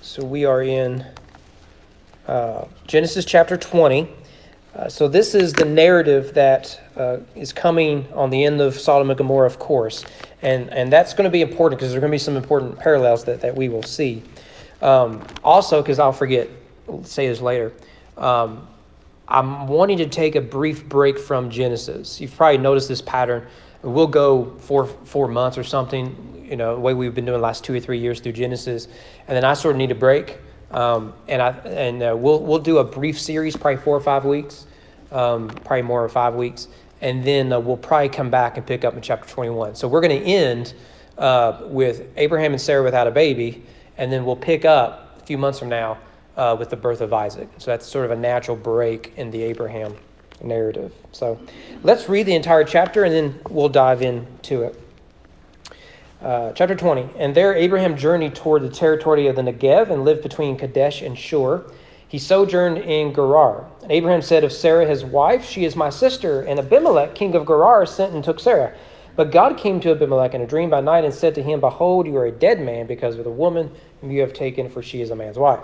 So we are in Genesis chapter 20. So this is the narrative that is coming on the end of Sodom and Gomorrah, of course. And that's going to be important because there are going to be some important parallels that we will see. Also, because I'll forget, I'll say this later, I'm wanting to take a brief break from Genesis. You've probably noticed this pattern. We'll go four months or something, the way we've been doing the last 2 or 3 years through Genesis, and then I sort of need a break. We'll do a brief series, probably 4 or 5 weeks, probably more than 5 weeks, and then we'll probably come back and pick up in chapter 21. So we're going to end with Abraham and Sarah without a baby, and then we'll pick up a few months from now with the birth of Isaac. So that's sort of a natural break in the Abraham narrative. So let's read the entire chapter, and then we'll dive into it. Chapter 20. And there Abraham journeyed toward the territory of the Negev and lived between Kadesh and Shur. He sojourned in Gerar. And Abraham said of Sarah his wife, "She is my sister." And Abimelech, king of Gerar, sent and took Sarah. But God came to Abimelech in a dream by night and said to him, "Behold, you are a dead man because of the woman whom you have taken, for she is a man's wife."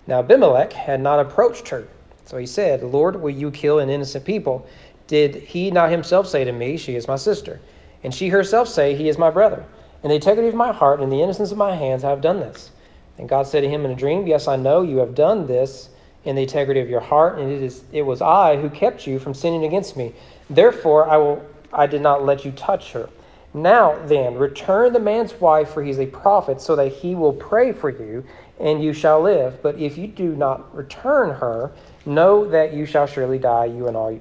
Now Abimelech had not approached her. So he said, "Lord, will you kill an innocent people? Did he not himself say to me, 'She is my sister'? And she herself say, 'He is my brother'? In the integrity of my heart and the innocence of my hands I have done this." And God said to him in a dream, "Yes, I know you have done this in the integrity of your heart, and it was I who kept you from sinning against me. Therefore I did not let you touch her. Now then, return the man's wife, for he is a prophet, so that he will pray for you, and you shall live. But if you do not return her, know that you shall surely die, you and all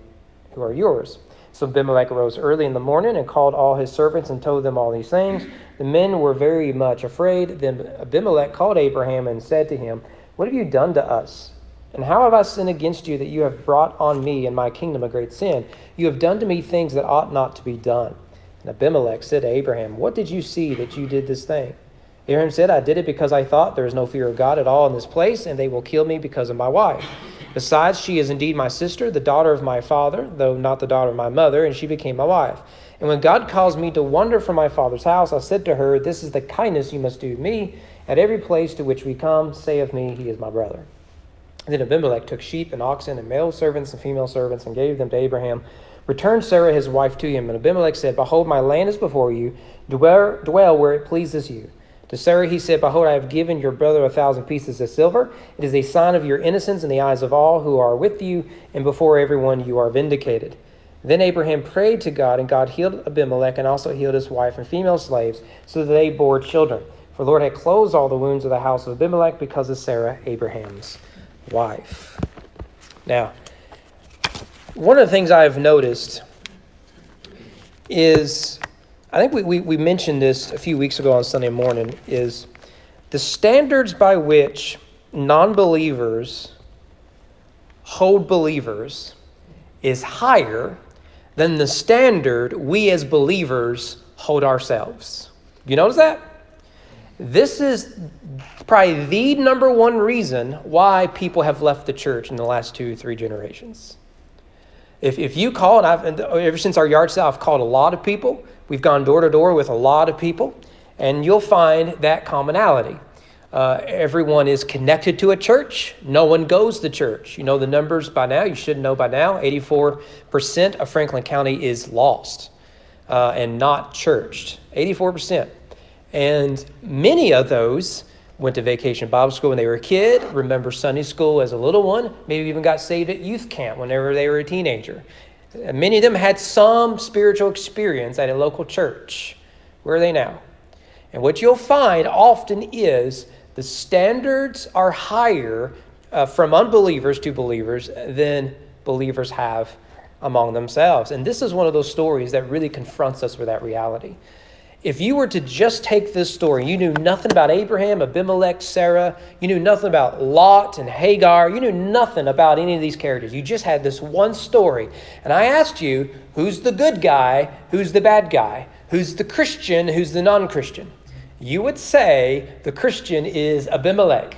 who are yours." So Abimelech arose early in the morning and called all his servants and told them all these things. The men were very much afraid. Then Abimelech called Abraham and said to him, "What have you done to us? And how have I sinned against you that you have brought on me and my kingdom a great sin? You have done to me things that ought not to be done." And Abimelech said to Abraham, "What did you see that you did this thing?" Abraham said, "I did it because I thought there is no fear of God at all in this place, and they will kill me because of my wife. Besides, she is indeed my sister, the daughter of my father, though not the daughter of my mother, and she became my wife. And when God caused me to wander from my father's house, I said to her, 'This is the kindness you must do to me. At every place to which we come, say of me, he is my brother.'" And then Abimelech took sheep and oxen and male servants and female servants and gave them to Abraham. Returned Sarah his wife to him. And Abimelech said, "Behold, my land is before you. Dwell where it pleases you." To Sarah he said, "Behold, I have given your brother 1,000 pieces of silver. It is a sign of your innocence in the eyes of all who are with you, and before everyone you are vindicated." Then Abraham prayed to God, and God healed Abimelech and also healed his wife and female slaves, so that they bore children. For the Lord had closed all the wounds of the house of Abimelech because of Sarah, Abraham's wife. Now, one of the things I've noticed is, I think we mentioned this a few weeks ago on Sunday morning, is the standards by which non-believers hold believers is higher than the standard we as believers hold ourselves. You notice that? This is probably the number one reason why people have left the church in the last 2 or 3 generations. If you call, and ever since our yard sale, I've called a lot of people. We've gone door to door with a lot of people, and you'll find that commonality. Everyone is connected to a church. No one goes to church. You know the numbers by now. You should know by now. 84% of Franklin County is lost and not churched. 84%. And many of those went to Vacation Bible School when they were a kid, remember Sunday school as a little one, maybe even got saved at youth camp whenever they were a teenager. Many of them had some spiritual experience at a local church. Where are they now? And what you'll find often is the standards are higher from unbelievers to believers than believers have among themselves. And this is one of those stories that really confronts us with that reality. If you were to just take this story, you knew nothing about Abraham, Abimelech, Sarah, you knew nothing about Lot and Hagar, you knew nothing about any of these characters. You just had this one story. And I asked you, who's the good guy? Who's the bad guy? Who's the Christian? Who's the non-Christian? You would say the Christian is Abimelech.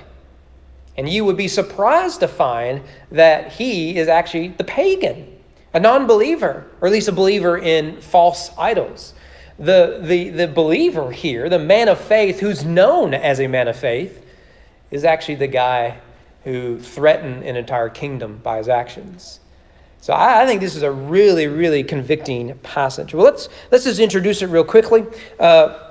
And you would be surprised to find that he is actually the pagan, a non-believer, or at least a believer in false idols. The believer here, the man of faith who's known as a man of faith, is actually the guy who threatened an entire kingdom by his actions. So I think this is a really, really convicting passage. Well, let's just introduce it real quickly.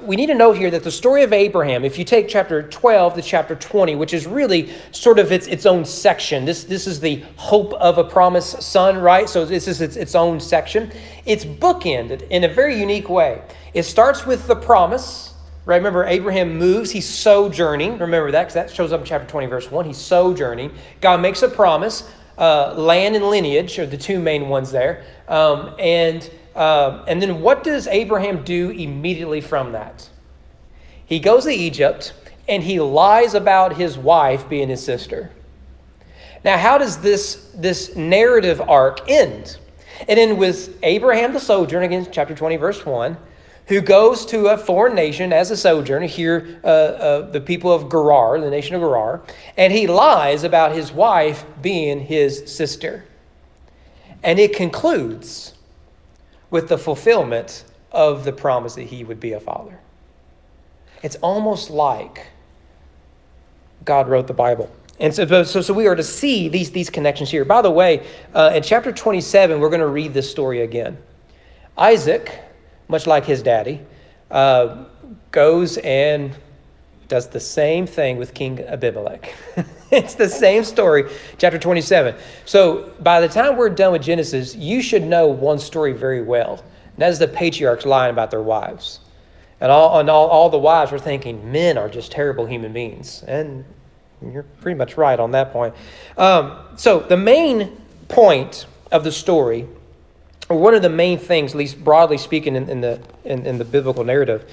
We need to know here that the story of Abraham, if you take chapter 12 to chapter 20, which is really sort of its own section. This is the hope of a promised son, right? So this is its own section. It's bookended in a very unique way. It starts with the promise, right? Remember, Abraham moves. He's sojourning. Remember that, because that shows up in chapter 20, verse 1. He's sojourning. God makes a promise. Land and lineage are the two main ones there. And then what does Abraham do immediately from that? He goes to Egypt and he lies about his wife being his sister. Now, how does this narrative arc end? It ends with Abraham the sojourner, again, chapter 20, verse 1, who goes to a foreign nation as a sojourner, here the people of Gerar, the nation of Gerar, and he lies about his wife being his sister. And it concludes with the fulfillment of the promise that he would be a father. It's almost like God wrote the Bible. And so we are to see these connections here. By the way, in chapter 27, we're going to read this story again. Isaac, much like his daddy, goes and does the same thing with King Abimelech. It's the same story, chapter 27. So by the time we're done with Genesis, you should know one story very well. And that is the patriarchs lying about their wives. And all the wives were thinking, men are just terrible human beings. And you're pretty much right on that point. So the main point of the story, or one of the main things, at least broadly speaking in the biblical narrative,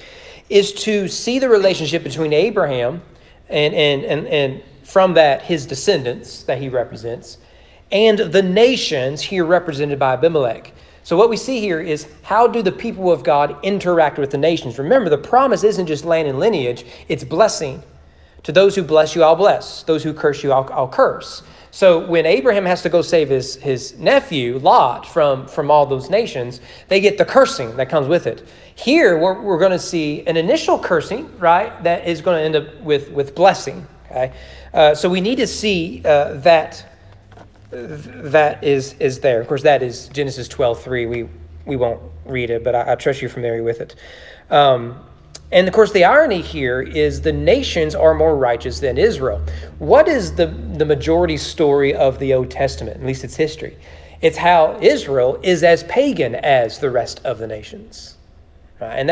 is to see the relationship between Abraham and from that his descendants that he represents, and the nations here represented by Abimelech. So what we see here is, how do the people of God interact with the nations? Remember, the promise isn't just land and lineage, it's blessing. To those who bless you, I'll bless. Those who curse you, I'll curse. So when Abraham has to go save his nephew, Lot, from all those nations, they get the cursing that comes with it. Here, we're going to see an initial cursing, right, that is going to end up with blessing. Okay, so we need to see that is there. Of course, that is Genesis 12:3. We won't read it, but I trust you're familiar with it. And of course, the irony here is the nations are more righteous than Israel. What is the majority story of the Old Testament? At least its history. It's how Israel is as pagan as the rest of the nations. Right? And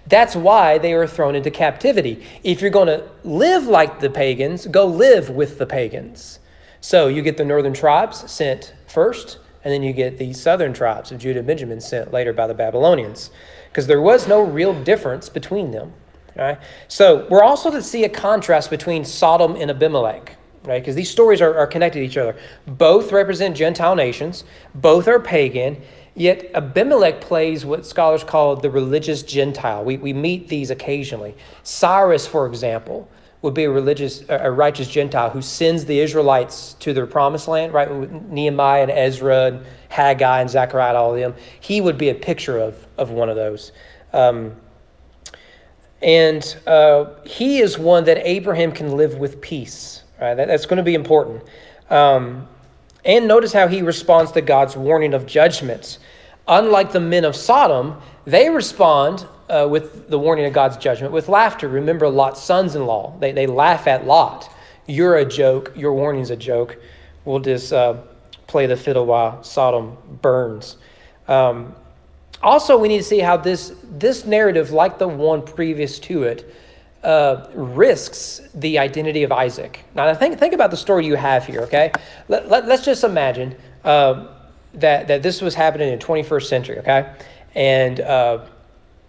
that's why they were thrown into captivity. If you're going to live like the pagans, go live with the pagans. So you get the northern tribes sent first, and then you get the southern tribes of Judah and Benjamin sent later by the Babylonians, because there was no real difference between them. Right? So we're also to see a contrast between Sodom and Abimelech, right? Because these stories are connected to each other. Both represent Gentile nations. Both are pagan. Yet Abimelech plays what scholars call the religious Gentile. We meet these occasionally. Cyrus, for example, would be a righteous Gentile who sends the Israelites to their promised land, right? With Nehemiah and Ezra and Haggai and Zechariah, all of them. He would be a picture of one of those. And he is one that Abraham can live with peace. Right? That's going to be important. And notice how he responds to God's warning of judgments. Unlike the men of Sodom, they respond with the warning of God's judgment with laughter. Remember Lot's sons-in-law. They laugh at Lot. You're a joke. Your warning's a joke. We'll just play the fiddle while Sodom burns. Also, we need to see how this narrative, like the one previous to it, risks the identity of Isaac. Now, think about the story you have here, okay? Let's just imagine that this was happening in the 21st century, okay? And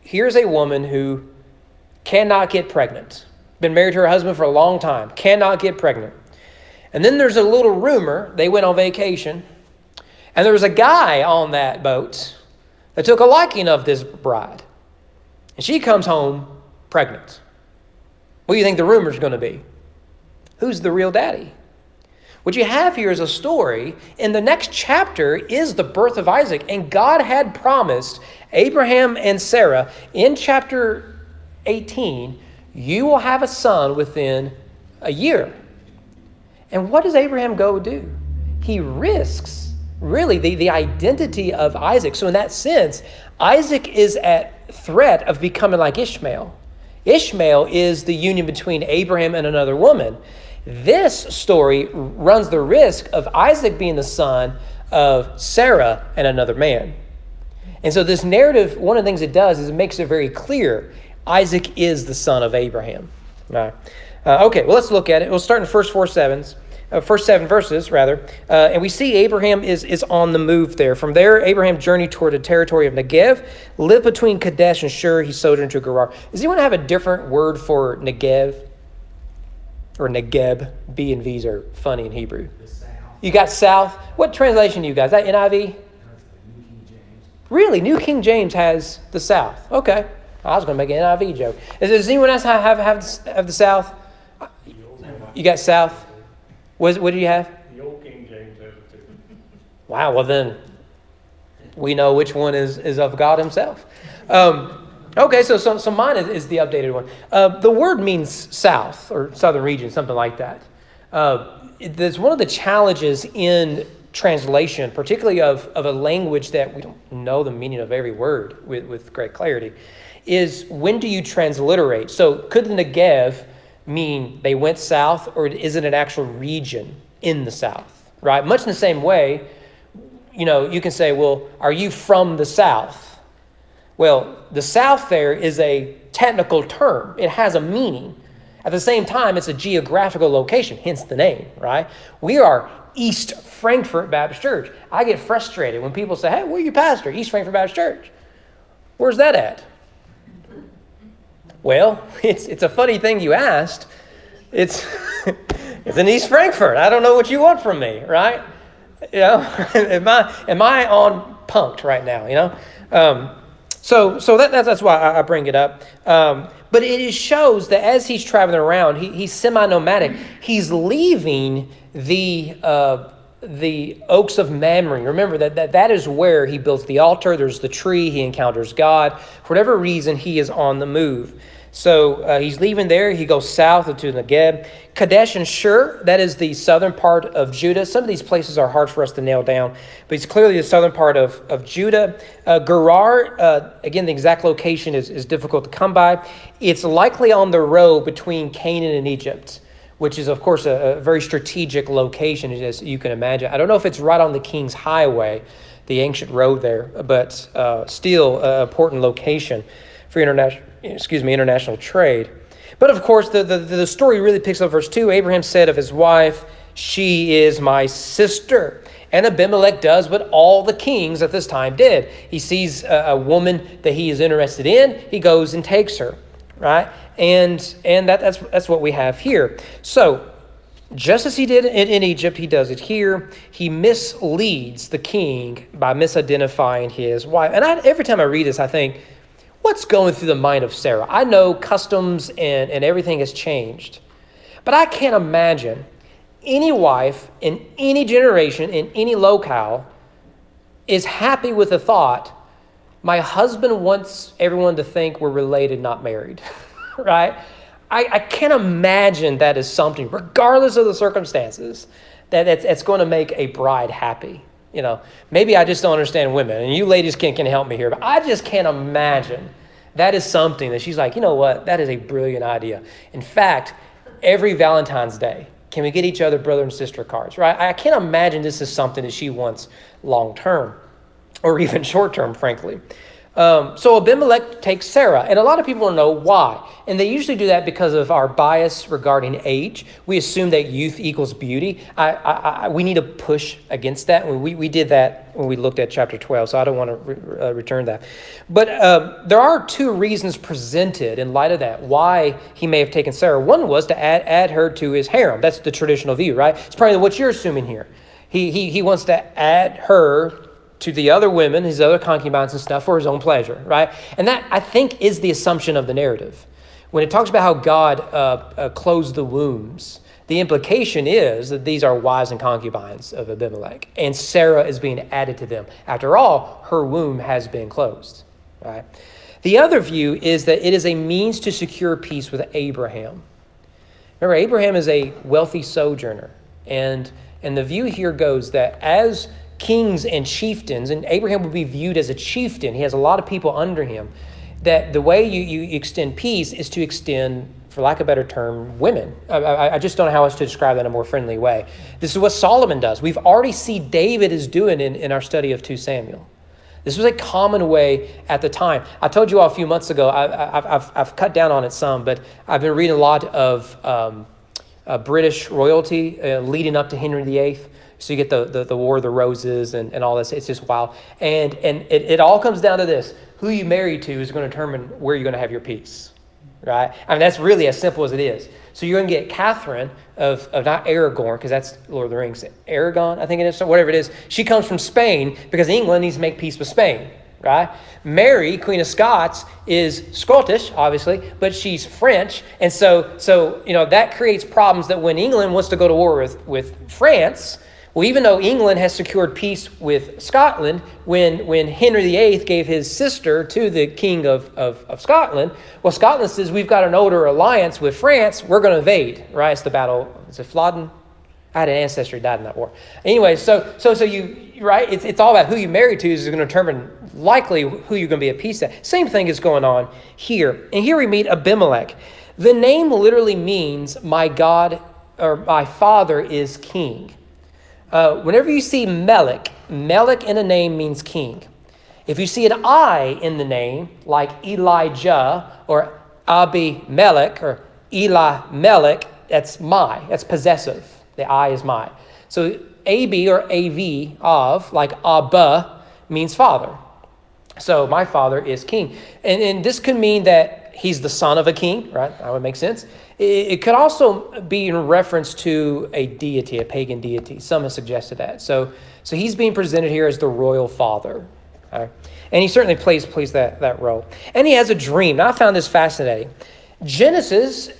here's a woman who cannot get pregnant. Been married to her husband for a long time, cannot get pregnant. And then there's a little rumor, they went on vacation, and there was a guy on that boat that took a liking of this bride. And she comes home pregnant. What do you think the rumor's going to be? Who's the real daddy? What you have here is a story, and the next chapter is the birth of Isaac. And God had promised Abraham and Sarah in chapter 18, you will have a son within a year. And what does Abraham go do? He risks, really, the identity of Isaac. So in that sense, Isaac is at threat of becoming like Ishmael. Ishmael is the union between Abraham and another woman. This story runs the risk of Isaac being the son of Sarah and another man. And so this narrative, one of the things it does is it makes it very clear Isaac is the son of Abraham. All right. Okay, well, let's look at it. We'll start in the first seven verses, and we see Abraham is on the move there. From there, Abraham journeyed toward the territory of Negev, lived between Kadesh and Shur. He sojourned to Gerar. Does anyone have a different word for Negev? Or Negeb? B and V's are funny in Hebrew. The South. You got south. What translation do you guys? Is that NIV? New King James. Really? New King James has the south. Okay. I was going to make an NIV joke. Does anyone else have the south? You got south? What do you have? The old King James has it too. Wow, well then, we know which one is of God himself. Okay, so mine is the updated one. The word means south or southern region, something like that. There's one of the challenges in translation, particularly of a language that we don't know the meaning of every word with great clarity, is when do you transliterate? So could the Negev mean they went south, or is it an actual region in the south, right? Much in the same way, you can say, well, are you from the south? Well, the south there is a technical term. It has a meaning. At the same time, it's a geographical location, hence the name, right? We are East Frankfort Baptist Church. I get frustrated when people say, hey, where are you pastor? East Frankfort Baptist Church. Where's that at? Well, it's a funny thing you asked. It's in East Frankfort. I don't know what you want from me, right? Am I on punked right now? So that's why I bring it up. But it shows that as he's traveling around, he's semi-nomadic. He's leaving the oaks of Mamre. Remember that is where he builds the altar. There's the tree. He encounters God. For whatever reason, he is on the move. So he's leaving there. He goes south into Negeb. Kadesh and Shur, that is the southern part of Judah. Some of these places are hard for us to nail down, but it's clearly the southern part of Judah. Gerar, again, the exact location is difficult to come by. It's likely on the road between Canaan and Egypt, which is, of course, a very strategic location, as you can imagine. I don't know if it's right on the King's Highway, the ancient road there, but still an important location for international trade. But of course, the story really picks up verse 2. Abraham said of his wife, she is my sister. And Abimelech does what all the kings at this time did. He sees a woman that he is interested in. He goes and takes her, right? And that's what we have here. So just as he did in Egypt, he does it here. He misleads the king by misidentifying his wife. And every time I read this, I think, what's going through the mind of Sarah? I know customs and everything has changed, but I can't imagine any wife in any generation, in any locale, is happy with the thought, my husband wants everyone to think we're related, not married, right? I can't imagine that is something, regardless of the circumstances, that's going to make a bride happy. Maybe I just don't understand women, and you ladies can help me here, but I just can't imagine that is something that she's like, you know what, that is a brilliant idea. In fact, every Valentine's Day, can we get each other brother and sister cards, right? I can't imagine this is something that she wants long-term or even short-term, frankly. So Abimelech takes Sarah, and a lot of people don't know why. And they usually do that because of our bias regarding age. We assume that youth equals beauty. We need to push against that. We did that when we looked at chapter 12, so I don't want to return that. But there are two reasons presented in light of that why he may have taken Sarah. One was to add her to his harem. That's the traditional view, right? It's probably what you're assuming here. He wants to add her to the other women, his other concubines and stuff, for his own pleasure, right? And that, I think, is the assumption of the narrative. When it talks about how God closed the wombs, the implication is that these are wives and concubines of Abimelech, and Sarah is being added to them. After all, her womb has been closed. Right? The other view is that it is a means to secure peace with Abraham. Remember, Abraham is a wealthy sojourner, and the view here goes that as kings and chieftains, and Abraham would be viewed as a chieftain, he has a lot of people under him, that the way you extend peace is to extend, for lack of a better term, women. I just don't know how else to describe that in a more friendly way. This is what Solomon does. We've already seen David is doing in our study of 2 Samuel. This was a common way at the time. I told you all a few months ago, I've cut down on it some, but I've been reading a lot of British royalty leading up to Henry VIII. So you get the War of the Roses and all this. It's just wild. And it all comes down to this. Who you marry to is going to determine where you're going to have your peace. Right? I mean, that's really as simple as it is. So you're going to get Catherine of not Aragorn, because that's Lord of the Rings. Aragon, I think it is, so whatever it is. She comes from Spain because England needs to make peace with Spain. Right? Mary, Queen of Scots, is Scottish, obviously, but she's French. And so that creates problems that when England wants to go to war with France, well, even though England has secured peace with Scotland, when Henry VIII gave his sister to the king of Scotland, well, Scotland says, we've got an older alliance with France, we're going to invade, right? It's the battle, is it Flodden? I had an ancestor who died in that war. Anyway, so you, right? It's all about who you marry to is going to determine likely who you're going to be at peace at. Same thing is going on here. And here we meet Abimelech. The name literally means my God or my father is king. Whenever you see Melech in a name means king. If you see an I in the name, like Elijah or Abimelech or Elimelech, that's possessive. The I is my. So AB or AV of, like Abba, means father. So my father is king. And this could mean that he's the son of a king, right? That would make sense. It could also be in reference to a deity, a pagan deity. Some have suggested that. So he's being presented here as the royal father. Right? And he certainly plays that role. And he has a dream. Now, I found this fascinating. Genesis,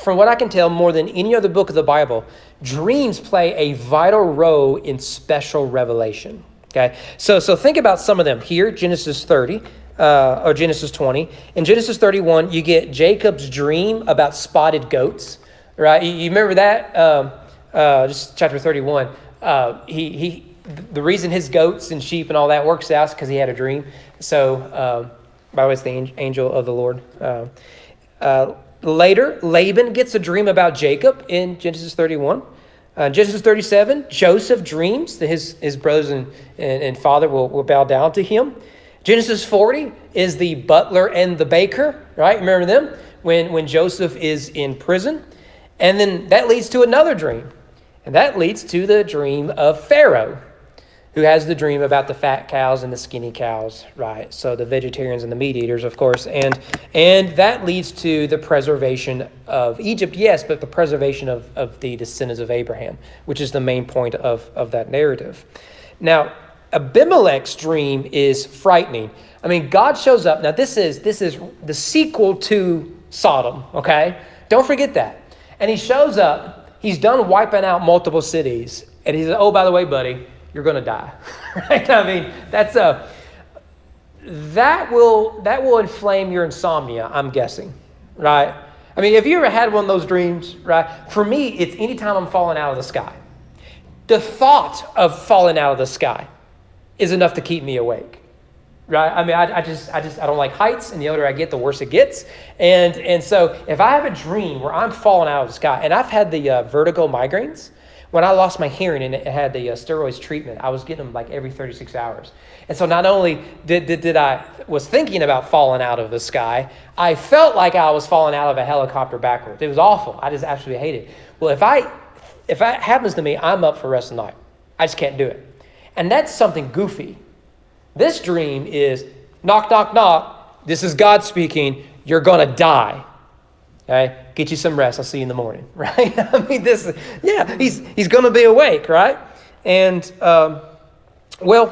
from what I can tell, more than any other book of the Bible, dreams play a vital role in special revelation. Okay, so think about some of them here. Genesis 30. Or Genesis 20. In Genesis 31, you get Jacob's dream about spotted goats, right? You remember that? Just chapter 31. The reason his goats and sheep and all that works out is because he had a dream. So, by the way, it's the angel of the Lord. Later, Laban gets a dream about Jacob in Genesis 31. Genesis 37, Joseph dreams that his brothers and father will bow down to him. Genesis 40 is the butler and the baker, right? Remember them? When Joseph is in prison. And then that leads to another dream. And that leads to the dream of Pharaoh, who has the dream about the fat cows and the skinny cows, right? So the vegetarians and the meat eaters, of course. And that leads to the preservation of Egypt, yes, but the preservation of the descendants of Abraham, which is the main point of that narrative. Now, Abimelech's dream is frightening. I mean, God shows up. Now, this is the sequel to Sodom, okay? Don't forget that. And he shows up. He's done wiping out multiple cities. And he says, oh, by the way, buddy, you're going to die. Right? I mean, that will inflame your insomnia, I'm guessing, right? I mean, have you ever had one of those dreams, right? For me, it's anytime I'm falling out of the sky. The thought of falling out of the sky is enough to keep me awake, right? I mean, I don't like heights, and the older I get, the worse it gets. And so if I have a dream where I'm falling out of the sky, and I've had the vertigo migraines. When I lost my hearing and it had the steroids treatment, I was getting them like every 36 hours. And so not only did I was thinking about falling out of the sky, I felt like I was falling out of a helicopter backwards. It was awful. I just absolutely hated it. Well, if that happens to me, I'm up for the rest of the night. I just can't do it. And that's something goofy. This dream is knock, knock, knock. This is God speaking. You're going to die. Okay? Get you some rest. I'll see you in the morning. Right? I mean, he's going to be awake, right? And, well,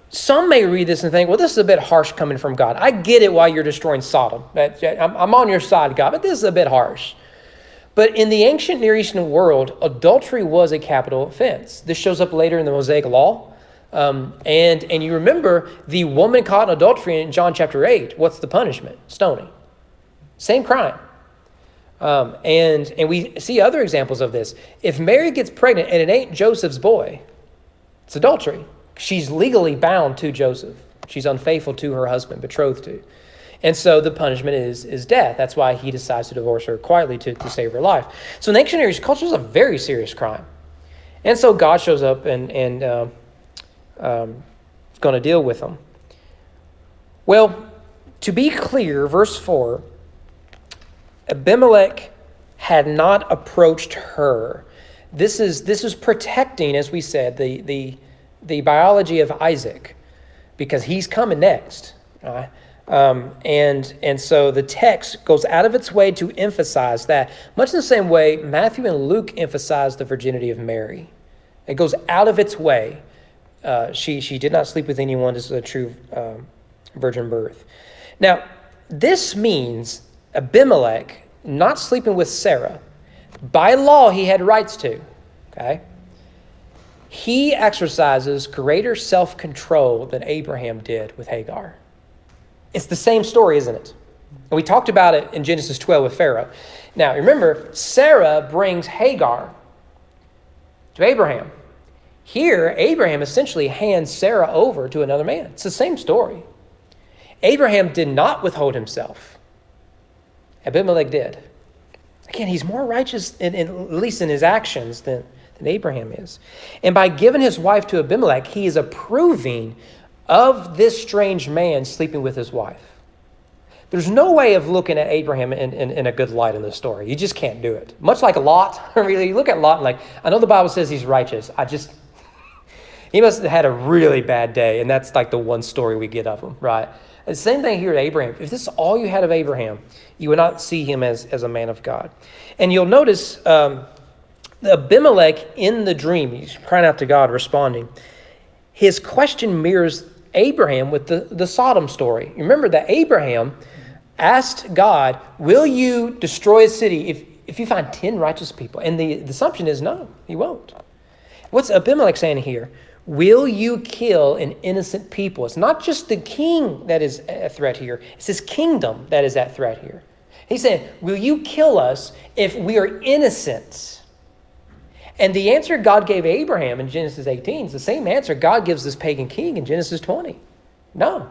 some may read this and think, well, this is a bit harsh coming from God. I get it why you're destroying Sodom. I'm on your side, God, but this is a bit harsh. But in the ancient Near Eastern world, adultery was a capital offense. This shows up later in the Mosaic Law. And you remember the woman caught in adultery in John chapter 8. What's the punishment? Stoning. Same crime. And we see other examples of this. If Mary gets pregnant and it ain't Joseph's boy, it's adultery. She's legally bound to Joseph. She's unfaithful to her husband, betrothed to. And so the punishment is death. That's why he decides to divorce her quietly to save her life. So in ancient Near East culture, it's a very serious crime. And so God shows up and is going to deal with them. Well, to be clear, verse 4, Abimelech had not approached her. This is protecting, as we said, the biology of Isaac, because he's coming next. Right? And so the text goes out of its way to emphasize that, much in the same way Matthew and Luke emphasize the virginity of Mary. It goes out of its way. She did not sleep with anyone. This is a true virgin birth. Now, this means Abimelech not sleeping with Sarah. By law, he had rights to. Okay? He exercises greater self-control than Abraham did with Hagar. It's the same story, isn't it? And we talked about it in Genesis 12 with Pharaoh. Now, remember, Sarah brings Hagar to Abraham. Here, Abraham essentially hands Sarah over to another man. It's the same story. Abraham did not withhold himself. Abimelech did. Again, he's more righteous, at least in his actions, than Abraham is. And by giving his wife to Abimelech, he is approving of this strange man sleeping with his wife. There's no way of looking at Abraham in a good light in this story. You just can't do it. Much like Lot. Really, you look at Lot and like, I know the Bible says he's righteous. He must have had a really bad day, and that's like the one story we get of him, right? The same thing here at Abraham. If this is all you had of Abraham, you would not see him as a man of God. And you'll notice Abimelech in the dream, he's crying out to God, responding. His question mirrors Abraham with the Sodom story. Remember that Abraham asked God, will you destroy a city if you find 10 righteous people? And the assumption is no, he won't. What's Abimelech saying here? Will you kill an innocent people? It's not just the king that is a threat here. It's his kingdom that is at threat here. He's saying, will you kill us if we are innocent? And the answer God gave Abraham in Genesis 18 is the same answer God gives this pagan king in Genesis 20. No,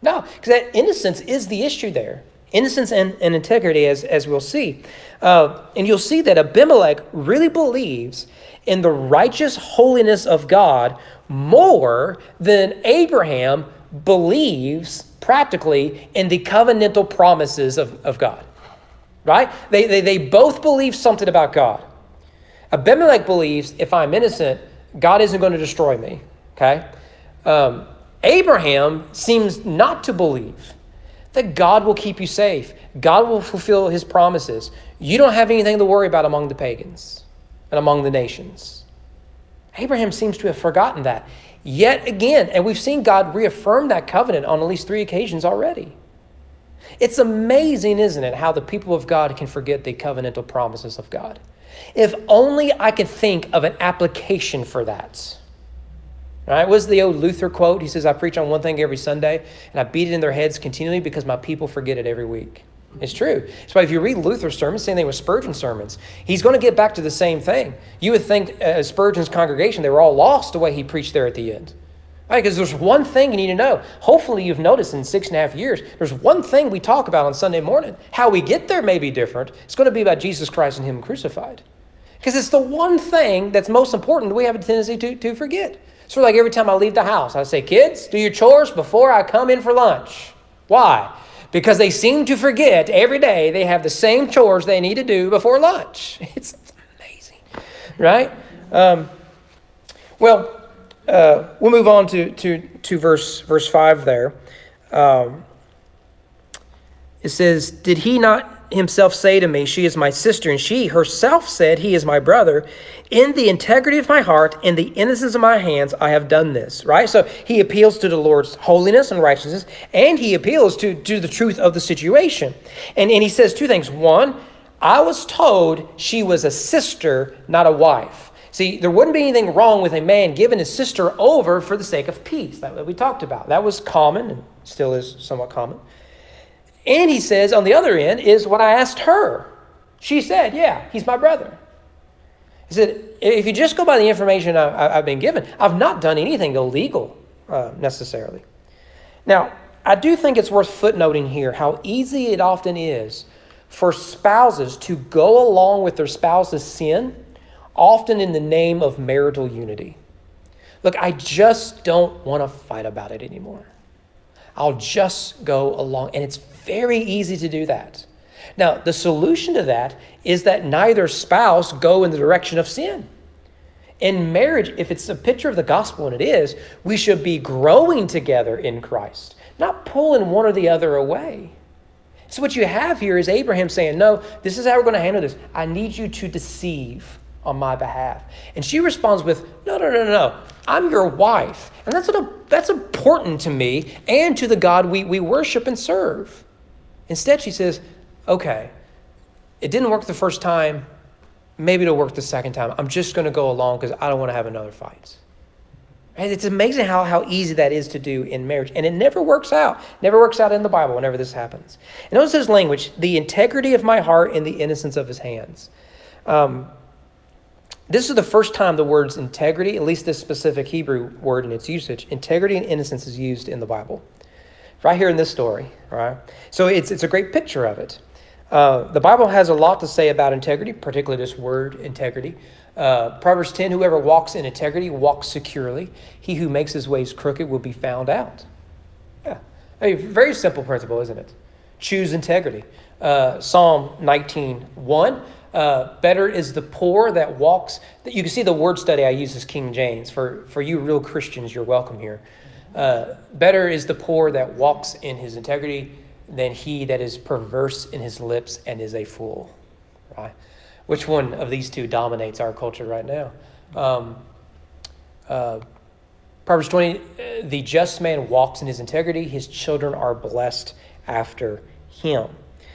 because that innocence is the issue there. Innocence and integrity, as we'll see. And you'll see that Abimelech really believes in the righteous holiness of God more than Abraham believes practically in the covenantal promises of God. Right? They both believe something about God. Abimelech believes if I'm innocent, God isn't going to destroy me. Okay? Abraham seems not to believe that God will keep you safe. God will fulfill his promises. You don't have anything to worry about among the pagans and among the nations. Abraham seems to have forgotten that. Yet again, and we've seen God reaffirm that covenant on at least 3 occasions already. It's amazing, isn't it, how the people of God can forget the covenantal promises of God. If only I could think of an application for that. Right? What's the old Luther quote? He says, I preach on one thing every Sunday, and I beat it in their heads continually because my people forget it every week. It's true. That's why if you read Luther's sermons, same thing with Spurgeon's sermons, he's going to get back to the same thing. You would think Spurgeon's congregation, they were all lost the way he preached there at the end. Right? Because there's one thing you need to know. Hopefully you've noticed in 6.5 years, there's one thing we talk about on Sunday morning. How we get there may be different. It's going to be about Jesus Christ and him crucified. Because it's the one thing that's most important that we have a tendency to forget. So like every time I leave the house, I say, kids, do your chores before I come in for lunch. Why? Because they seem to forget every day they have the same chores they need to do before lunch. It's amazing, right? We'll move on to verse 5 there. It says, did he not himself say to me, she is my sister, and she herself said, he is my brother. In the integrity of my heart, in the innocence of my hands, I have done this, right? So he appeals to the Lord's holiness and righteousness, and he appeals to the truth of the situation. And he says 2 things. One, I was told she was a sister, not a wife. See, there wouldn't be anything wrong with a man giving his sister over for the sake of peace. That we talked about. That was common and still is somewhat common. And he says, on the other end, is when I asked her, she said, yeah, he's my brother. He said, if you just go by the information I've been given, I've not done anything illegal necessarily. Now, I do think it's worth footnoting here how easy it often is for spouses to go along with their spouse's sin, often in the name of marital unity. Look, I just don't want to fight about it anymore. I'll just go along. And it's very easy to do that. Now, the solution to that is that neither spouse go in the direction of sin. In marriage, if it's a picture of the gospel, and it is, we should be growing together in Christ, not pulling one or the other away. So what you have here is Abraham saying, no, this is how we're going to handle this. I need you to deceive on my behalf. And she responds with, no. I'm your wife. And that's important to me and to the God we worship and serve. Instead, she says, okay, it didn't work the first time. Maybe it'll work the second time. I'm just going to go along because I don't want to have another fight. And it's amazing how easy that is to do in marriage. And it never works out. Never works out in the Bible whenever this happens. And notice his language, the integrity of my heart and the innocence of his hands. This is the first time the words integrity, at least this specific Hebrew word in its usage, integrity and innocence is used in the Bible. Right here in this story, right? So it's a great picture of it. The Bible has a lot to say about integrity, particularly this word integrity. Proverbs 10, whoever walks in integrity walks securely. He who makes his ways crooked will be found out. Yeah, a very simple principle, isn't it? Choose integrity. Psalm 19:1. Better is the poor that walks. You can see the word study I use is King James. For you real Christians, you're welcome here. Better is the poor that walks in his integrity than he that is perverse in his lips and is a fool. Right? Which one of these two dominates our culture right now? Proverbs 20, the just man walks in his integrity. His children are blessed after him.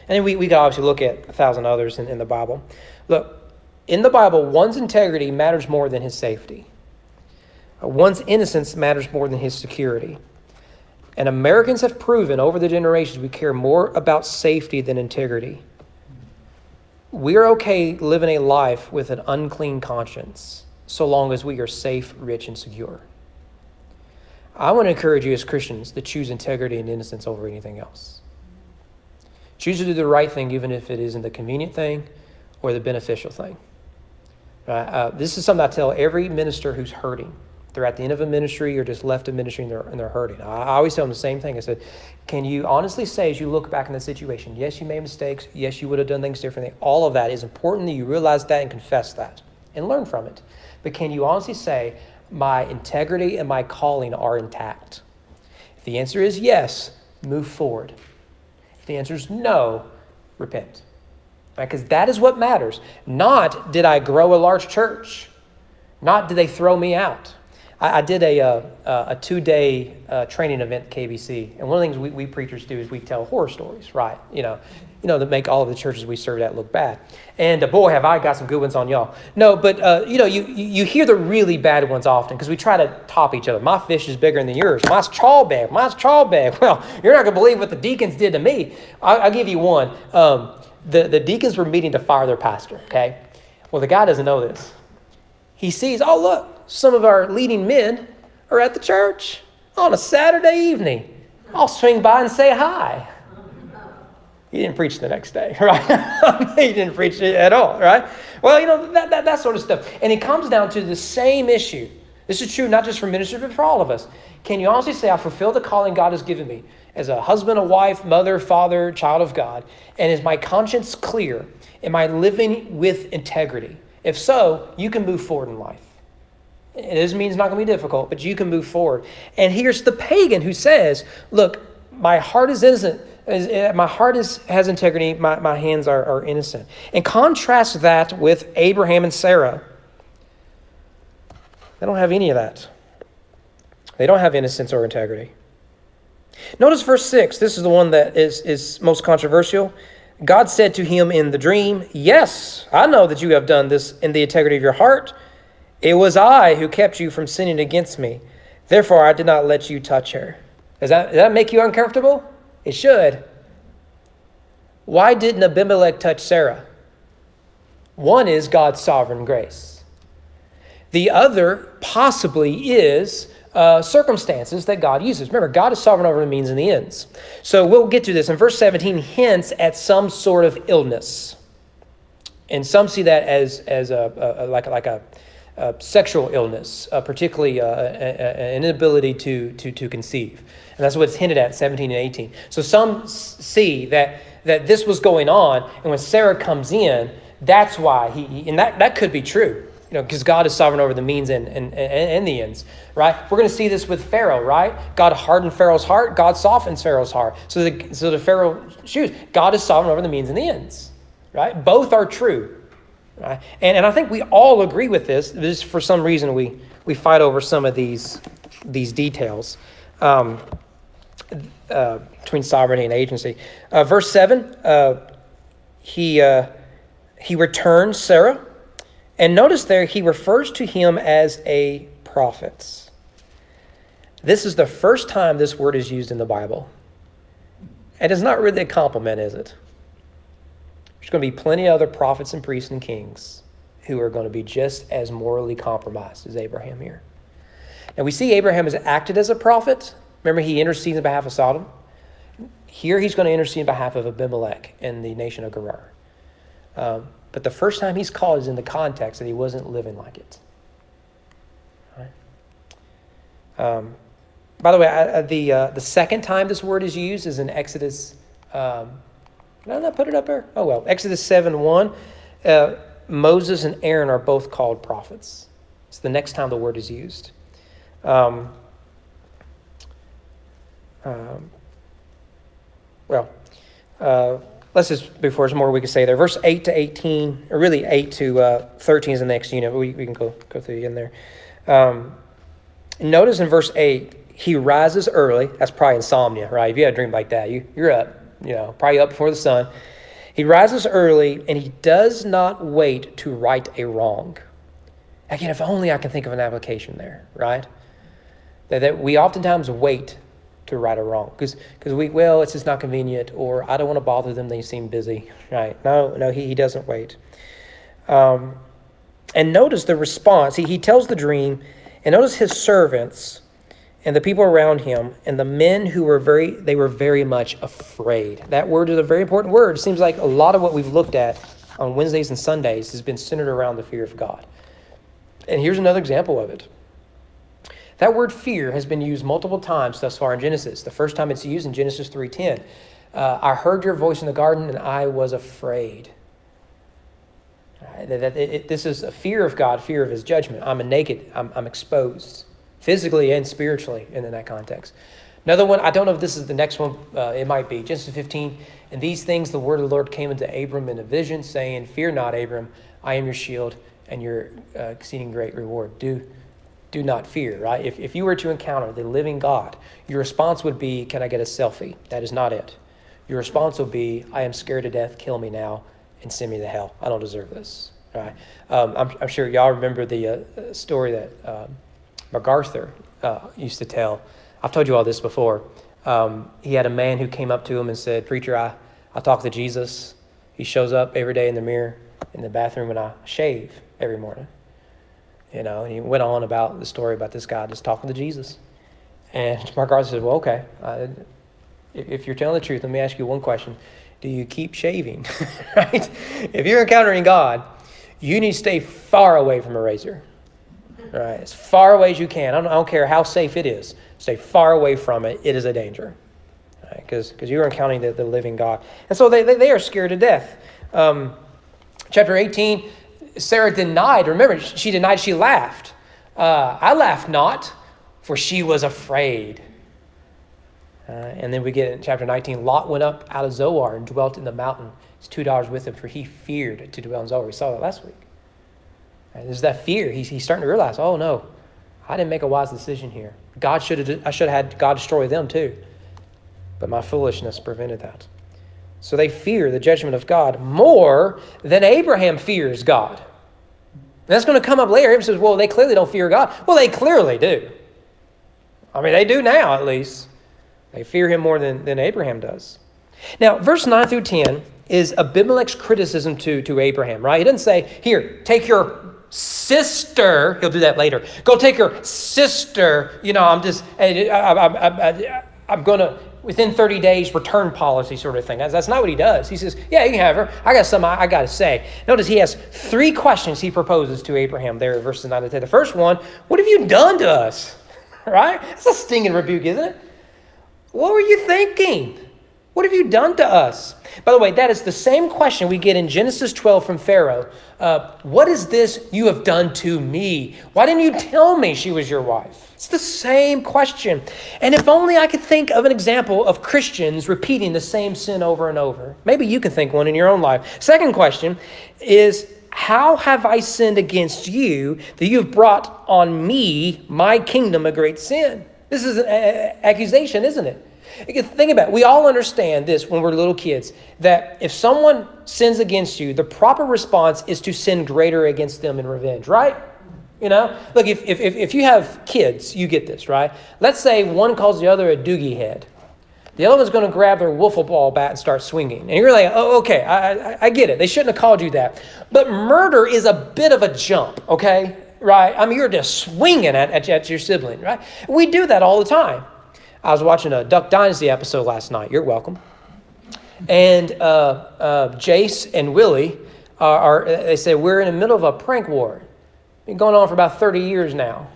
And then we can obviously look at 1,000 others in the Bible. Look, in the Bible, one's integrity matters more than his safety. One's innocence matters more than his security. And Americans have proven over the generations we care more about safety than integrity. We're okay living a life with an unclean conscience so long as we are safe, rich, and secure. I want to encourage you as Christians to choose integrity and innocence over anything else. Choose to do the right thing even if it isn't the convenient thing or the beneficial thing. This is something I tell every minister who's hurting. They're at the end of a ministry or just left a ministry and they're hurting. I always tell them the same thing. I said, can you honestly say as you look back in the situation, yes, you made mistakes. Yes, you would have done things differently. All of that is important that you realize that and confess that and learn from it. But can you honestly say, my integrity and my calling are intact? If the answer is yes, move forward. If the answer is no, repent. Because that is what matters. Not did I grow a large church. Not did they throw me out. I did a 2-day training event at KBC, and one of the things we preachers do is we tell horror stories, right? You know, that make all of the churches we serve at look bad. And boy, have I got some good ones on y'all. No, but you hear the really bad ones often because we try to top each other. My fish is bigger than yours. Mine's trawl bag. Well, you're not gonna believe what the deacons did to me. I'll give you one. The deacons were meeting to fire their pastor. Okay, well the guy doesn't know this. He sees, oh look, some of our leading men are at the church on a Saturday evening. I'll swing by and say hi. He didn't preach the next day, right? He didn't preach it at all, right? Well, that sort of stuff. And it comes down to the same issue. This is true not just for ministers, but for all of us. Can you honestly say, I fulfill the calling God has given me as a husband, a wife, mother, father, child of God? And is my conscience clear? Am I living with integrity? If so, you can move forward in life. It doesn't mean it's not going to be difficult, but you can move forward. And here's the pagan who says, look, my heart is innocent. My heart has integrity. My hands are innocent. And contrast that with Abraham and Sarah. They don't have any of that. They don't have innocence or integrity. Notice verse 6. This is the one that is most controversial. God said to him in the dream, "Yes, I know that you have done this in the integrity of your heart. It was I who kept you from sinning against me. Therefore, I did not let you touch her." Does that make you uncomfortable? It should. Why didn't Abimelech touch Sarah? One is God's sovereign grace. The other possibly is circumstances that God uses. Remember, God is sovereign over the means and the ends. So we'll get to this. In verse 17, hints at some sort of illness. And some see that as a sexual illness, particularly an inability to conceive. And that's what's hinted at in 17 and 18. So some see that this was going on, and when Sarah comes in, that's why and that could be true. Because God is sovereign over the means and the ends, right? We're going to see this with Pharaoh, right? God hardened Pharaoh's heart. God softens Pharaoh's heart. So the Pharaoh shoes. God is sovereign over the means and the ends, right? Both are true, right? And I think we all agree with this. Just for some reason we fight over some of these details between sovereignty and agency. Verse 7, he returns Sarah. And notice there, he refers to him as a prophet. This is the first time this word is used in the Bible. And it's not really a compliment, is it? There's going to be plenty of other prophets and priests and kings who are going to be just as morally compromised as Abraham here. Now, we see Abraham has acted as a prophet. Remember, he intercedes on behalf of Sodom. Here, he's going to intercede on behalf of Abimelech and the nation of Gerar. But the first time he's called is in the context that he wasn't living like it. Right? By the way, the second time this word is used is in Exodus. Did I not put it up there? Oh, well. Exodus 7:1. Moses and Aaron are both called prophets. It's the next time the word is used. Let's just, before there's more we can say there. Verse 8 to 18, or really 8 to 13 is the next unit. We can go through in there. Notice in verse 8, he rises early. That's probably insomnia, right? If you had a dream like that, you're up, probably up before the sun. He rises early, and he does not wait to right a wrong. Again, if only I can think of an application there, right? That we oftentimes wait to right or wrong because it's just not convenient, or I don't want to bother them, they seem busy, right? No, he doesn't wait. And notice the response. He tells the dream, and notice his servants and the people around him and the men who were very much afraid. That word is a very important word. It seems like a lot of what we've looked at on Wednesdays and Sundays has been centered around the fear of God. And here's another example of it. That word fear has been used multiple times thus far in Genesis. The first time it's used in Genesis 3:10. I heard your voice in the garden and I was afraid. This is a fear of God, fear of his judgment. I'm naked. I'm exposed physically and spiritually in that context. Another one, I don't know if this is the next one. It might be. Genesis 15. And these things the word of the Lord came unto Abram in a vision, saying, "Fear not, Abram. I am your shield and your exceeding great reward." Do not fear, right? If you were to encounter the living God, your response would be, "Can I get a selfie?" That is not it. Your response will be, "I am scared to death. Kill me now and send me to hell. I don't deserve this." Right? I'm sure y'all remember the story that MacArthur used to tell. I've told you all this before. He had a man who came up to him and said, "Preacher, I talk to Jesus. He shows up every day in the mirror in the bathroom and I shave every morning." And he went on about the story about this guy just talking to Jesus. And MacArthur said, "Well, okay, if you're telling the truth, let me ask you one question. Do you keep shaving?" Right? If you're encountering God, you need to stay far away from a razor. Right? As far away as you can. I don't care how safe it is. Stay far away from it. It is a danger. Right? Because you're encountering the living God. And so they are scared to death. Chapter 18, Sarah denied. Remember, she denied, she laughed. I laughed not, for she was afraid. And then we get in chapter 19, Lot went up out of Zoar and dwelt in the mountain. His 2 daughters with him, for he feared to dwell in Zoar. We saw that last week. Right, there's that fear. He's starting to realize, oh no, I didn't make a wise decision here. I should have had God destroy them too. But my foolishness prevented that. So they fear the judgment of God more than Abraham fears God. And that's going to come up later. Abraham says, well, they clearly don't fear God. Well, they clearly do. I mean, they do now at least. They fear him more than Abraham does. Now, verse 9 through 10 is Abimelech's criticism to Abraham, right? He doesn't say, here, take your sister. He'll do that later. Go take your sister. I'm going to, within 30 days, return policy sort of thing. That's not what he does. He says, yeah, you can have her. I got something I got to say. Notice he has 3 questions he proposes to Abraham there in verses 9 to 10. The first one, what have you done to us? Right? It's a stinging rebuke, isn't it? What were you thinking? What have you done to us? By the way, that is the same question we get in Genesis 12 from Pharaoh. What is this you have done to me? Why didn't you tell me she was your wife? It's the same question. And if only I could think of an example of Christians repeating the same sin over and over. Maybe you can think one in your own life. Second question is, how have I sinned against you that you have brought on me, my kingdom, a great sin? This is an accusation, isn't it? Think about it. We all understand this when we're little kids, that if someone sins against you, the proper response is to sin greater against them in revenge, right? Look, if you have kids, you get this, right? Let's say one calls the other a doogie head. The other one's going to grab their wiffle ball bat and start swinging. And you're like, oh, okay, I get it. They shouldn't have called you that. But murder is a bit of a jump, okay? Right? I mean, you're just swinging at your sibling, right? We do that all the time. I was watching a Duck Dynasty episode last night. You're welcome. And Jace and Willie they say, we're in the middle of a prank war. Been going on for about 30 years now.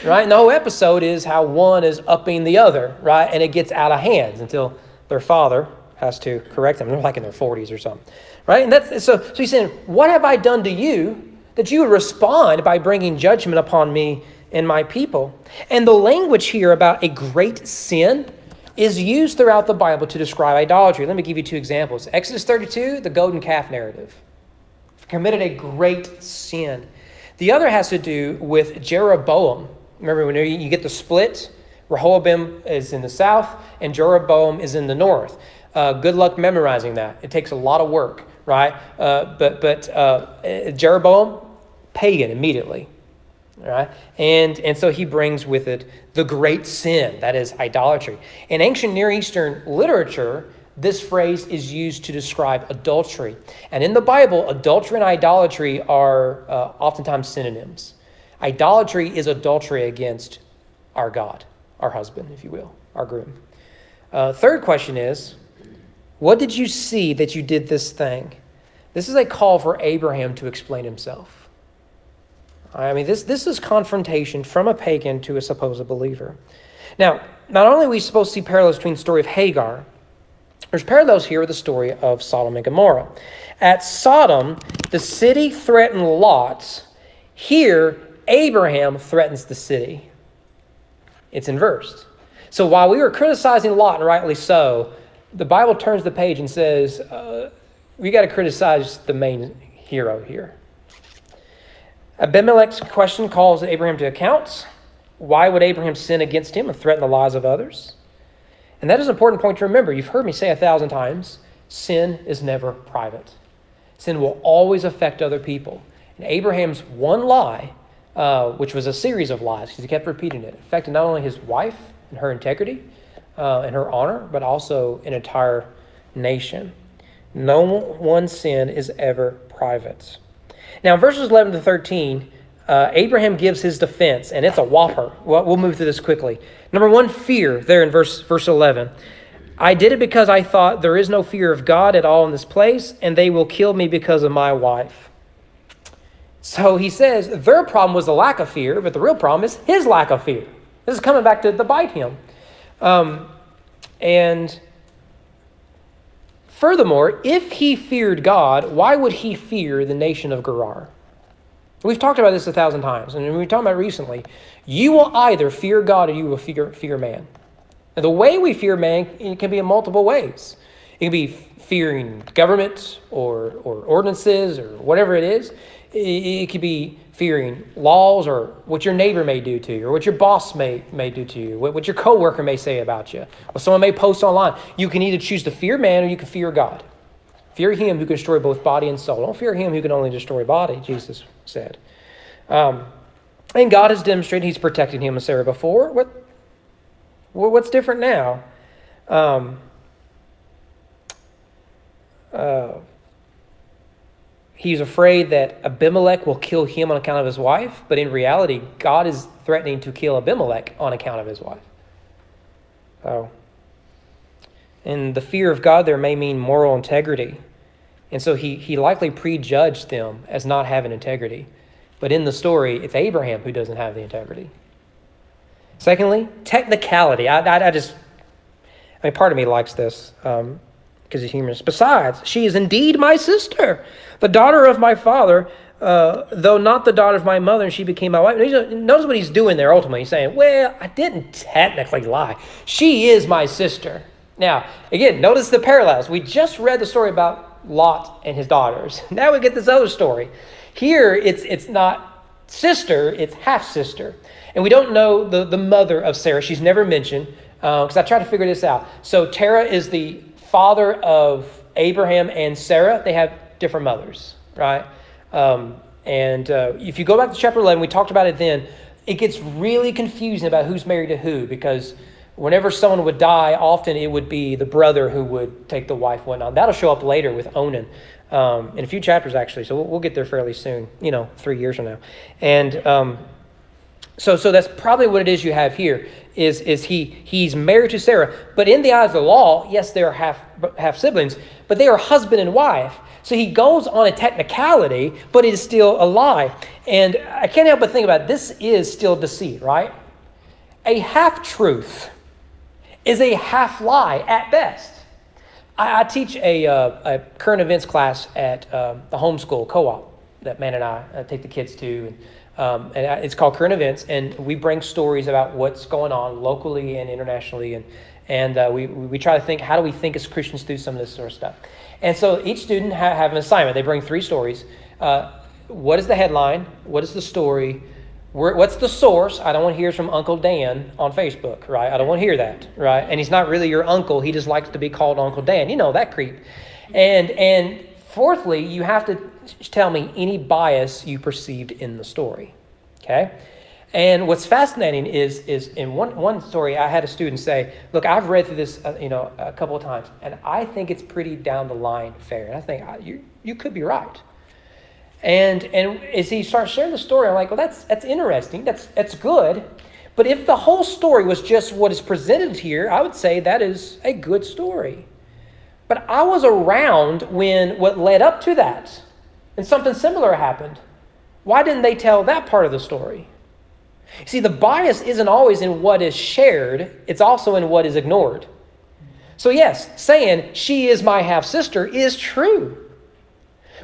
Right? And the whole episode is how one is upping the other, right? And it gets out of hands until their father has to correct them. They're like in their 40s or something. Right? And so he's saying, what have I done to you that you would respond by bringing judgment upon me and my people? And the language here about a great sin is used throughout the Bible to describe idolatry. Let me give you 2 examples. Exodus 32, the golden calf narrative. Committed a great sin. The other has to do with Jeroboam. Remember when you get the split? Rehoboam is in the south and Jeroboam is in the north. Good luck memorizing that. It takes a lot of work, right? But Jeroboam, pagan immediately. All right? And so he brings with it the great sin, that is idolatry. In ancient Near Eastern literature, this phrase is used to describe adultery. And in the Bible, adultery and idolatry are oftentimes synonyms. Idolatry is adultery against our God, our husband, if you will, our groom. Third question is, what did you see that you did this thing? This is a call for Abraham to explain himself. I mean, this is confrontation from a pagan to a supposed believer. Now, not only are we supposed to see parallels between the story of Hagar, there's parallels here with the story of Sodom and Gomorrah. At Sodom, the city threatened Lot. Here, Abraham threatens the city. It's inversed. So while we were criticizing Lot, and rightly so, the Bible turns the page and says, we got to criticize the main hero here. Abimelech's question calls Abraham to account. Why would Abraham sin against him and threaten the lives of others? And that is an important point to remember. You've heard me say 1,000 times, sin is never private. Sin will always affect other people. And Abraham's one lie, which was a series of lies, because he kept repeating it, affected not only his wife and her integrity and her honor, but also an entire nation. No one sin is ever private. Now, verses 11 to 13, Abraham gives his defense, and it's a whopper. We'll move through this quickly. Number 1, fear, there in verse 11. I did it because I thought there is no fear of God at all in this place, and they will kill me because of my wife. So he says their problem was the lack of fear, but the real problem is his lack of fear. This is coming back to bite him. And furthermore, if he feared God, why would he fear the nation of Gerar? We've talked about this 1,000 times, and we've talked about it recently. You will either fear God or you will fear man. And the way we fear man, it can be in multiple ways. It can be fearing government or ordinances or whatever it is. It could be fearing laws or what your neighbor may do to you or what your boss may do to you, what your coworker may say about you, what someone may post online. You can either choose to fear man or you can fear God. Fear him who can destroy both body and soul. Don't fear him who can only destroy body, Jesus said. And God has demonstrated he's protected him and Sarah before. What's different now? He's afraid that Abimelech will kill him on account of his wife, but in reality, God is threatening to kill Abimelech on account of his wife. And the fear of God there may mean moral integrity. And so he likely prejudged them as not having integrity. But in the story, it's Abraham who doesn't have the integrity. Secondly, technicality. I mean, part of me likes this because he's humorous. Besides, she is indeed my sister, the daughter of my father, though not the daughter of my mother, and she became my wife. Notice what he's doing there ultimately. He's saying, well, I didn't technically lie. She is my sister. Now, again, notice the parallels. We just read the story about Lot and his daughters. Now we get this other story. Here, it's not sister, it's half-sister. And we don't know the mother of Sarah. She's never mentioned because I tried to figure this out. So Terah is the father of Abraham and Sarah. They have different mothers, right? If you go back to chapter 11, we talked about it then, it gets really confusing about who's married to who because whenever someone would die, often it would be the brother who would take the wife and whatnot. That'll show up later with Onan in a few chapters, actually. So we'll get there fairly soon, 3 years from now. And so that's probably what it is you have here, is he's married to Sarah. But in the eyes of the law, yes, they are half siblings, but they are husband and wife. So he goes on a technicality, but it is still a lie. And I can't help but think about it. This is still deceit, right? A half-truth is a half-lie at best. I teach a current events class at the homeschool co-op that Man and I take the kids to. And it's called Current Events, and we bring stories about what's going on locally and internationally. And we try to think, how do we think as Christians through some of this sort of stuff? And so each student have an assignment. They bring 3 stories. What is the headline? What is the story? What's the source? I don't want to hear from Uncle Dan on Facebook, right? I don't want to hear that, right? And he's not really your uncle. He just likes to be called Uncle Dan. You know, that creep. And fourthly, you have to tell me any bias you perceived in the story, okay? And what's fascinating is in one story, I had a student say, look, I've read through this, a couple of times, and I think it's pretty down the line fair. And I think you could be right. And as he starts sharing the story, I'm like, well, that's interesting. That's good. But if the whole story was just what is presented here, I would say that is a good story. But I was around when what led up to that, and something similar happened. Why didn't they tell that part of the story? See, the bias isn't always in what is shared. It's also in what is ignored. So yes, saying she is my half-sister is true.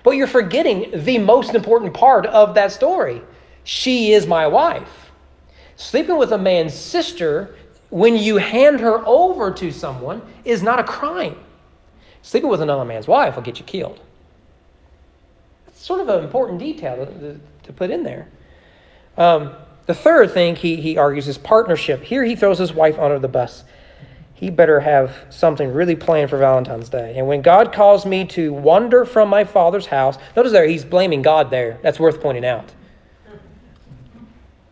But you're forgetting the most important part of that story. She is my wife. Sleeping with a man's sister, when you hand her over to someone, is not a crime. Sleeping with another man's wife will get you killed. It's sort of an important detail to put in there. The third thing he argues is partnership. Here he throws his wife under the bus. He better have something really planned for Valentine's Day. And when God calls me to wander from my father's house, notice there, he's blaming God there. That's worth pointing out.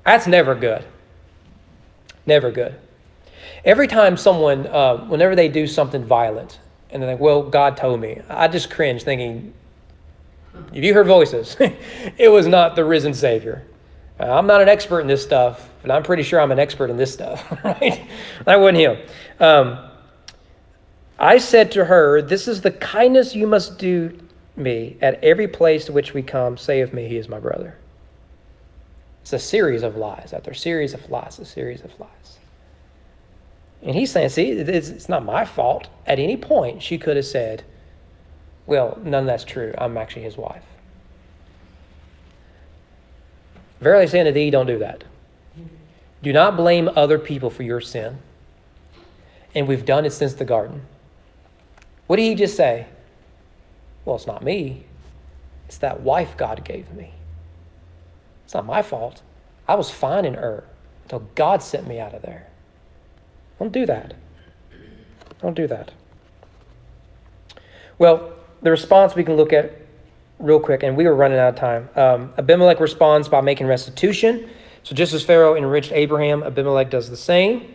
That's never good. Never good. Every time someone, whenever they do something violent, and they're like, well, God told me, I just cringe thinking, if you heard voices, it was not the risen Savior. I'm not an expert in this stuff, but I'm pretty sure I'm an expert in this stuff, right? That wasn't him. I said to her, this is the kindness you must do me at every place to which we come. Say of me, he is my brother. It's a series of lies after a series of lies, a series of lies. And he's saying, see, it's not my fault. At any point, she could have said, well, none of that's true. I'm actually his wife. Verily saying to thee, don't do that. Do not blame other people for your sin. And we've done it since the garden. What did he just say? Well, it's not me. It's that wife God gave me. It's not my fault. I was fine in Ur until God sent me out of there. Don't do that. Don't do that. Well, the response we can look at real quick, and we were running out of time. Abimelech responds by making restitution. So just as Pharaoh enriched Abraham, Abimelech does the same.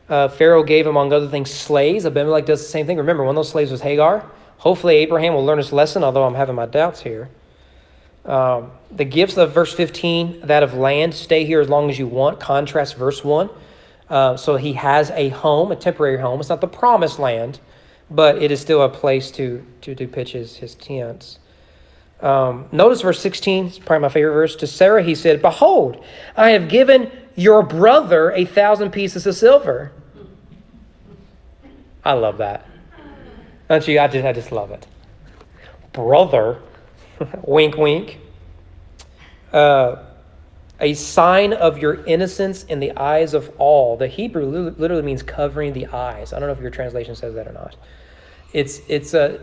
Pharaoh gave, among other things, slaves. Abimelech does the same thing. Remember, one of those slaves was Hagar. Hopefully Abraham will learn his lesson, although I'm having my doubts here. The gifts of verse 15, that of land, stay here as long as you want, contrast verse 1. So he has a home, a temporary home. It's not the promised land, but it is still a place to pitch his tents. Notice verse 16, it's probably my favorite verse. To Sarah he said, behold, I have given your brother 1,000 pieces of silver. I love that. Don't you? I just love it. Brother, wink, wink. A sign of your innocence in the eyes of all. The Hebrew literally means covering the eyes. I don't know if your translation says that or not. It's a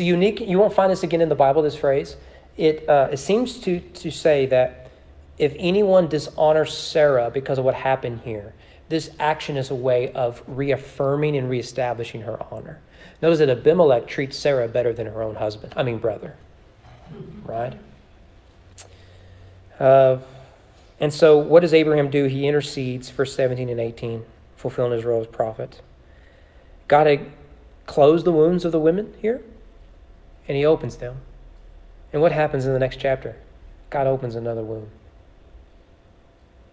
unique. You won't find this again in the Bible. This phrase. It seems to say that if anyone dishonors Sarah because of what happened here, this action is a way of reaffirming and reestablishing her honor. Notice that Abimelech treats Sarah better than her own brother. Right? And so what does Abraham do? He intercedes, verse 17 and 18, fulfilling his role as prophet. God had closed the wounds of the women here, and he opens them. And what happens in the next chapter? God opens another wound.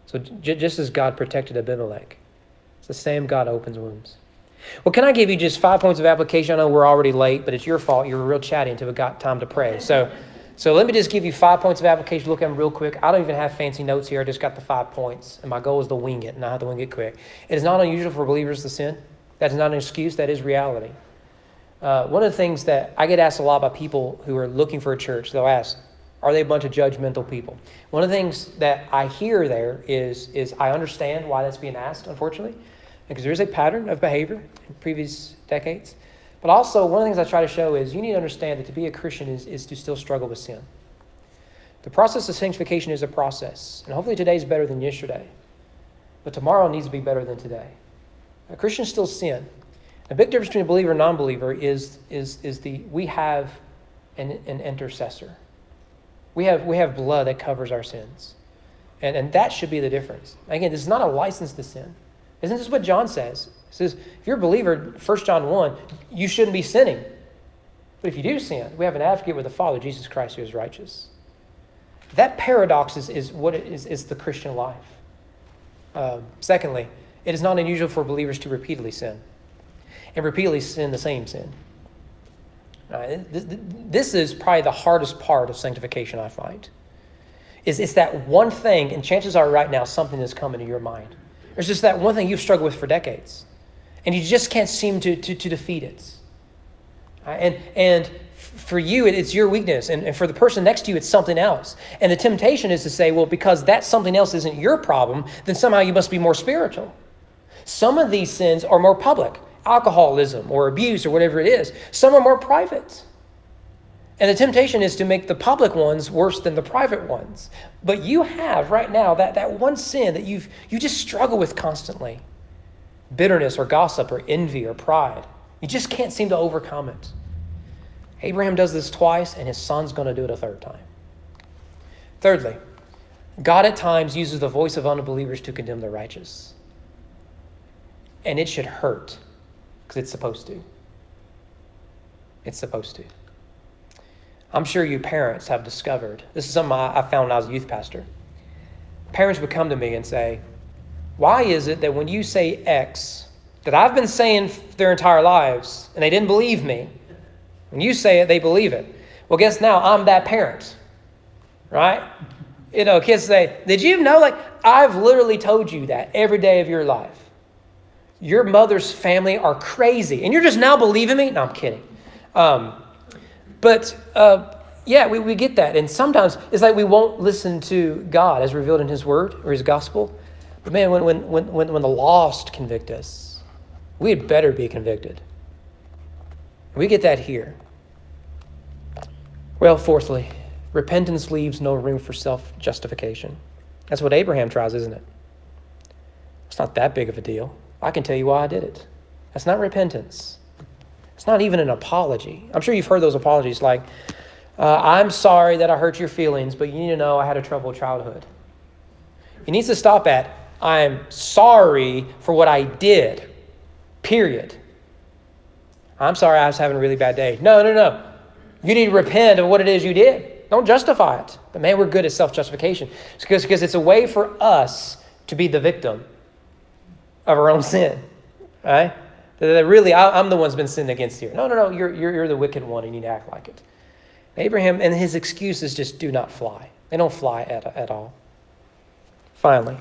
So just as God protected Abimelech, it's the same God opens wounds. Well, can I give you just 5 points of application? I know we're already late, but it's your fault. You were real chatty until we got time to pray. So let me just give you 5 points of application. Look at them real quick. I don't even have fancy notes here. I just got the 5 points. And my goal is to wing it, and I have to wing it quick. It is not unusual for believers to sin. That is not an excuse. That is reality. One of the things that I get asked a lot by people who are looking for a church, they'll ask, are they a bunch of judgmental people? One of the things that I hear there is I understand why that's being asked, unfortunately, because there is a pattern of behavior in previous decades. But also, one of the things I try to show is you need to understand that to be a Christian is to still struggle with sin. The process of sanctification is a process, and hopefully today is better than yesterday. But tomorrow needs to be better than today. A Christian still sin. A big difference between a believer and non-believer is we have an intercessor. We have blood that covers our sins. And that should be the difference. Again, this is not a license to sin. Isn't this what John says? He says, if you're a believer, 1 John 1, you shouldn't be sinning. But if you do sin, we have an advocate with the Father, Jesus Christ, who is righteous. That paradox is what is the Christian life. Secondly, it is not unusual for believers to repeatedly sin. And repeatedly sin the same sin. This is probably the hardest part of sanctification, I find. It's that one thing, and chances are right now something is coming to your mind. There's just that one thing you've struggled with for decades. And you just can't seem to defeat it. And for you, it's your weakness. And for the person next to you, it's something else. And the temptation is to say, well, because that something else isn't your problem, then somehow you must be more spiritual. Some of these sins are more public. Alcoholism or abuse or whatever it is. Some are more private. And the temptation is to make the public ones worse than the private ones. But you have right now that one sin that you just struggle with constantly. Bitterness or gossip or envy or pride. You just can't seem to overcome it. Abraham does this twice, and his son's going to do it a third time. Thirdly, God at times uses the voice of unbelievers to condemn the righteous. And it should hurt, because it's supposed to. It's supposed to. I'm sure you parents have discovered, this is something I found when I was a youth pastor. Parents would come to me and say, why is it that when you say X, that I've been saying their entire lives, and they didn't believe me, when you say it, they believe it. Well, guess now I'm that parent, right? Kids say, did you know, I've literally told you that every day of your life. Your mother's family are crazy, and you're just now believing me? No, I'm kidding. We get that. And sometimes it's like we won't listen to God as revealed in his word or his gospel. But man, when the lost convict us, we had better be convicted. We get that here. Well, fourthly, repentance leaves no room for self-justification. That's what Abraham tries, isn't it? It's not that big of a deal. I can tell you why I did it. That's not repentance. It's not even an apology. I'm sure you've heard those apologies like, I'm sorry that I hurt your feelings, but you need to know I had a troubled childhood. It needs to stop at, I'm sorry for what I did, period. I'm sorry I was having a really bad day. No. You need to repent of what it is you did. Don't justify it. But man, we're good at self-justification. Because it's a way for us to be the victim of our own sin. Right? That really, I'm the one who's been sinned against here. No. You're the wicked one. You need to act like it. Abraham and his excuses just do not fly. They don't fly at all. Finally,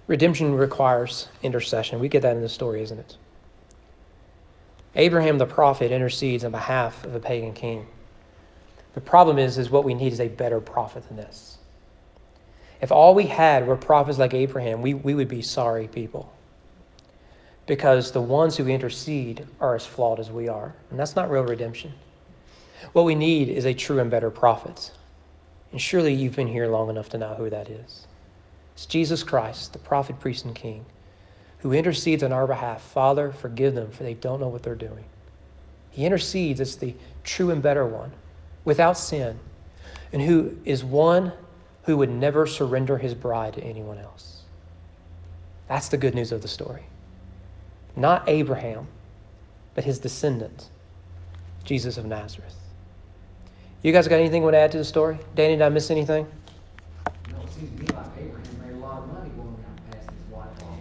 redemption requires intercession. We get that in the story, isn't it? Abraham the prophet intercedes on behalf of a pagan king. The problem is what we need is a better prophet than this. If all we had were prophets like Abraham, we would be sorry people. Because the ones who intercede are as flawed as we are. And that's not real redemption. What we need is a true and better prophet. And surely you've been here long enough to know who that is. It's Jesus Christ, the prophet, priest, and king, who intercedes on our behalf. Father, forgive them, for they don't know what they're doing. He intercedes as the true and better one, without sin, and who is one who would never surrender his bride to anyone else. That's the good news of the story. Not Abraham, but his descendant, Jesus of Nazareth. You guys got anything you want to add to the story? Danny, did I miss anything? You know, it seems to me like Abraham made a lot of money going around passing his wife off.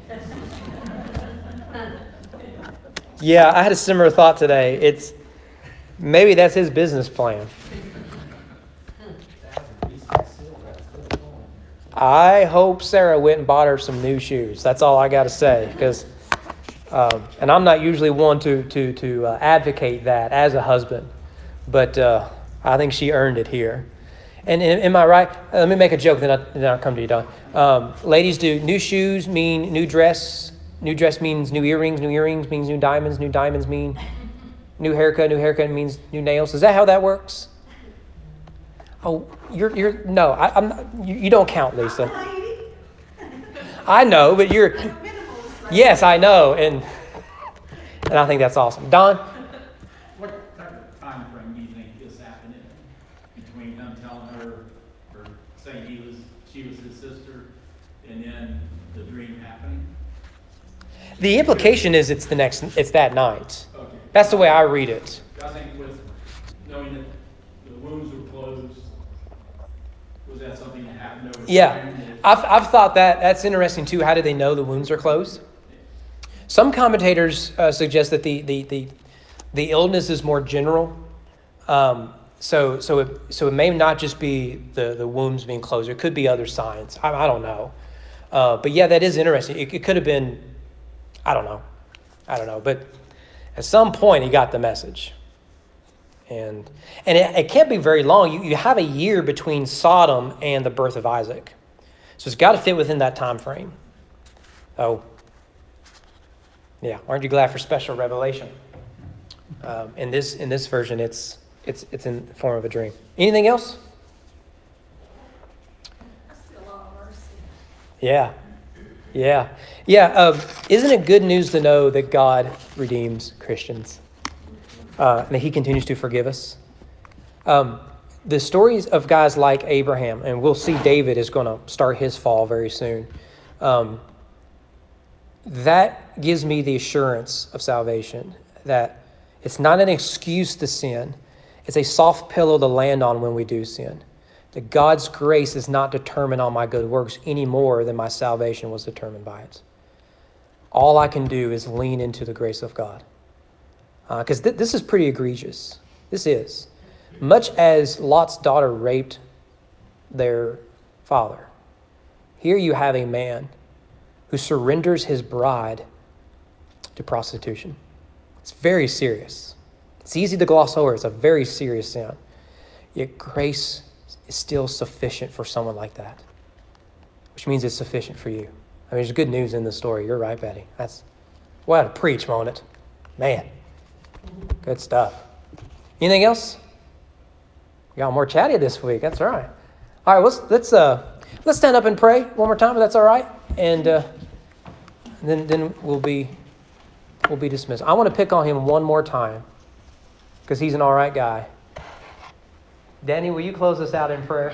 Yeah, I had a similar thought today. Maybe that's his business plan. I hope Sarah went and bought her some new shoes. That's all I got to say. Because, and I'm not usually one to advocate that as a husband, but I think she earned it here. And am I right? Let me make a joke, then I'll come to you, Don. Ladies, do new shoes mean new dress? New dress means new earrings. New earrings means new diamonds. New diamonds mean new haircut. New haircut means new nails. Is that how that works? Oh, no. I'm not, you don't count, Lisa. I know, but you're. Yes, I know, and I think that's awesome, Don. What type of time frame do you think this happened in between him telling her or saying she was his sister and then the dream happening? The implication is it's that night. Okay. That's the way I read it. I think with knowing that the wounds were closed, was that something that happened over Yeah, time? I've thought that's interesting too. How do they know the wounds are closed? Some commentators suggest that the illness is more general. So it may not just be the wounds being closed. It could be other signs. I don't know. But yeah, that is interesting. It could have been, I don't know. But at some point, he got the message. And it can't be very long. You have a year between Sodom and the birth of Isaac. So it's got to fit within that time frame. Oh, yeah. Aren't you glad for special revelation? In this version, it's in the form of a dream. Anything else? Yeah. Isn't it good news to know that God redeems Christians? And that he continues to forgive us? The stories of guys like Abraham, and we'll see David is going to start his fall very soon. That gives me the assurance of salvation, that it's not an excuse to sin. It's a soft pillow to land on when we do sin. That God's grace is not determined on my good works any more than my salvation was determined by it. All I can do is lean into the grace of God. Because this is pretty egregious. This is. Much as Lot's daughter raped their father, here you have a man who surrenders his bride to prostitution. It's very serious. It's easy to gloss over. It's a very serious sin. Yet grace is still sufficient for someone like that, which means it's sufficient for you. I mean, there's good news in the story. You're right, Betty. That's what a preach, won't it? Man, good stuff. Anything else? Got more chatty this week. That's all right. All right, let's stand up and pray one more time, if that's all right, and then we'll be dismissed. I want to pick on him one more time because he's an all right guy. Danny, will you close us out in prayer?